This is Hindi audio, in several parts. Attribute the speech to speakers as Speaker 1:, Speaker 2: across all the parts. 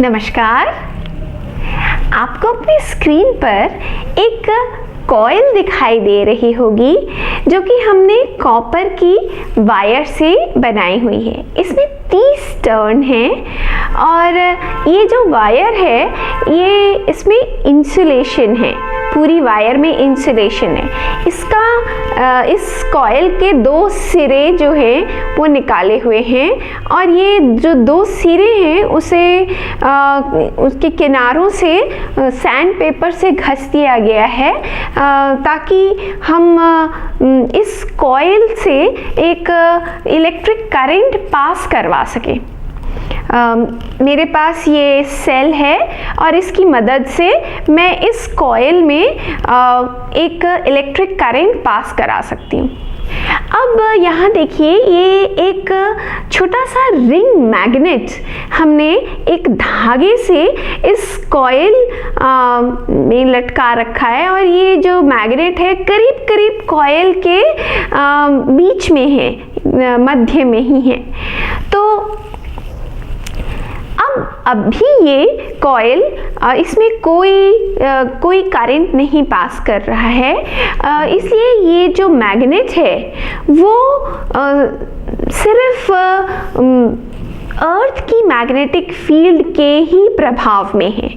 Speaker 1: नमस्कार। आपको अपनी स्क्रीन पर एक कॉइल दिखाई दे रही होगी जो कि हमने कॉपर की वायर से बनाई हुई है। इसमें 30 टर्न हैं और ये जो वायर है ये इसमें इंसुलेशन है, पूरी वायर में इंसुलेशन है। इस कॉइल के 2 सिरे जो हैं वो निकाले हुए हैं और ये जो 2 सिरे हैं उसके किनारों से सैंड पेपर से घस दिया गया है ताकि हम इस कॉइल से एक इलेक्ट्रिक करंट पास करवा सकें। मेरे पास ये सेल है और इसकी मदद से मैं इस कॉइल में एक इलेक्ट्रिक करंट पास करा सकती हूँ। अब यहाँ देखिए, ये एक छोटा सा रिंग मैग्नेट हमने एक धागे से इस कॉइल में लटका रखा है और ये जो मैग्नेट है करीब करीब कॉइल के बीच में है, मध्य में ही है। तो अभी ये कॉइल इसमें कोई करंट नहीं पास कर रहा है, इसलिए ये जो मैग्नेट है वो सिर्फ अर्थ की मैग्नेटिक फील्ड के ही प्रभाव में है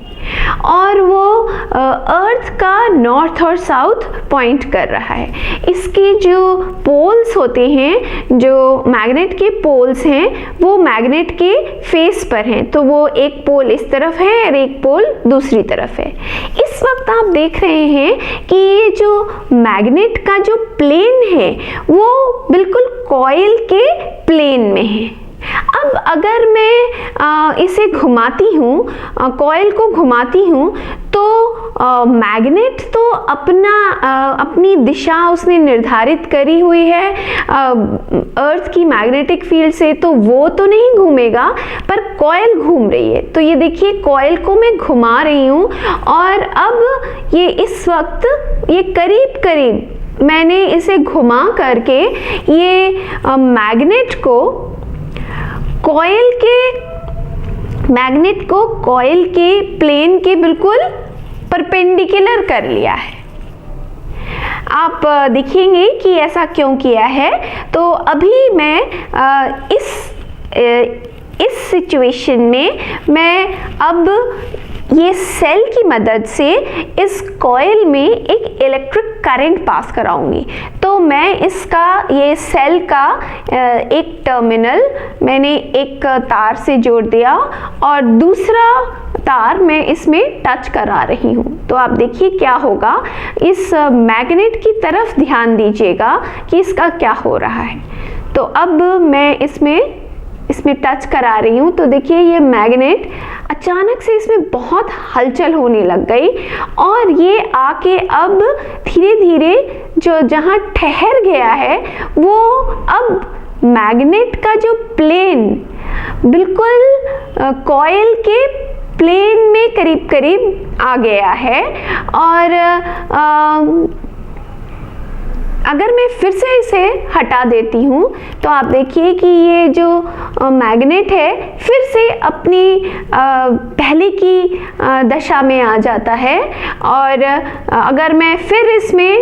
Speaker 1: और वो अर्थ का नॉर्थ और साउथ पॉइंट कर रहा है। इसके जो पोल्स होते हैं, जो मैग्नेट के पोल्स हैं, वो मैग्नेट के फेस पर हैं, तो वो एक पोल इस तरफ है और एक पोल दूसरी तरफ है। इस वक्त आप देख रहे हैं कि ये जो मैग्नेट का जो प्लेन है वो बिल्कुल कॉइल के प्लेन में है। अब अगर मैं इसे घुमाती हूँ, कॉइल को घुमाती हूँ, तो मैग्नेट तो अपनी दिशा उसने निर्धारित करी हुई है अर्थ की मैग्नेटिक फील्ड से, तो वो तो नहीं घूमेगा, पर कॉइल घूम रही है। तो ये देखिए, कॉइल को मैं घुमा रही हूँ और अब ये इस वक्त ये करीब करीब मैंने इसे घुमा करके ये मैग्नेट को कॉइल के प्लेन के बिल्कुल परपेंडिकुलर कर लिया है। आप देखेंगे कि ऐसा क्यों किया है। तो अभी मैं इस सिचुएशन में मैं अब ये सेल की मदद से इस कॉइल में एक इलेक्ट्रिक करंट पास कराऊंगी। तो मैं ये सेल का एक टर्मिनल मैंने एक तार से जोड़ दिया और दूसरा तार मैं इसमें टच करा रही हूँ। तो आप देखिए क्या होगा, इस मैग्नेट की तरफ ध्यान दीजिएगा कि इसका क्या हो रहा है। तो अब मैं इसमें टच करा रही हूँ, तो देखिए ये मैग्नेट अचानक से इसमें बहुत हलचल होने लग गई और ये आके अब धीरे धीरे जहाँ ठहर गया है वो अब मैग्नेट का जो प्लेन बिल्कुल कॉइल के प्लेन में करीब करीब आ गया है। और अगर मैं फिर से इसे हटा देती हूँ तो आप देखिए कि ये जो मैग्नेट है फिर से अपनी पहले की दशा में आ जाता है। और अगर मैं फिर इसमें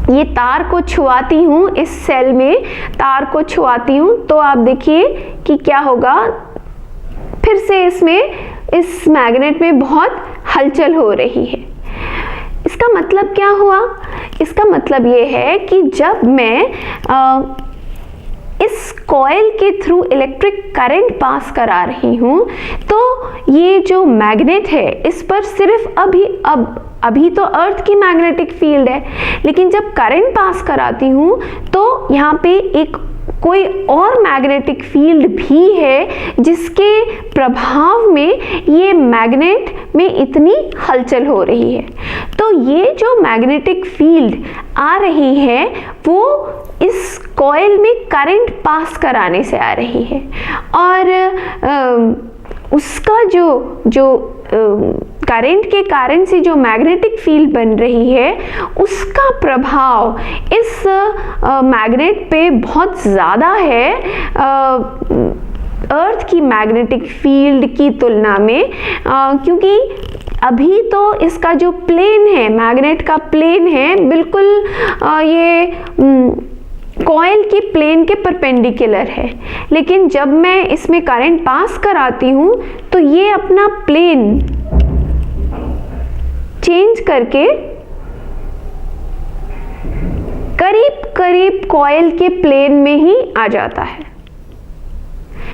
Speaker 1: ये तार को छुआती हूँ, इस सेल में तार को छुआती हूँ, तो आप देखिए कि क्या होगा, फिर से इस मैग्नेट में बहुत हलचल हो रही है। इसका मतलब क्या हुआ? इसका मतलब ये है कि जब मैं इस कॉइल के थ्रू इलेक्ट्रिक करंट पास करा रही हूँ तो ये जो मैग्नेट है इस पर सिर्फ अभी तो अर्थ की मैग्नेटिक फील्ड है, लेकिन जब करंट पास कराती हूँ तो यहाँ पे कोई और मैग्नेटिक फील्ड भी है जिसके प्रभाव में ये मैग्नेट में इतनी हलचल हो रही है। तो ये जो मैग्नेटिक फील्ड आ रही है वो इस कॉइल में करंट पास कराने से आ रही है और उसका जो करंट के कारण से जो मैग्नेटिक फील्ड बन रही है उसका प्रभाव इस मैग्नेट पे बहुत ज़्यादा है। अर्थ की मैग्नेटिक फील्ड की तुलना में, क्योंकि अभी तो इसका जो प्लेन है, मैग्नेट का प्लेन है, बिल्कुल ये कॉइल की प्लेन के परपेंडिकुलर है, लेकिन जब मैं इसमें करंट पास कराती हूँ तो ये अपना प्लेन चेंज करके करीब करीब कॉइल के प्लेन में ही आ जाता है।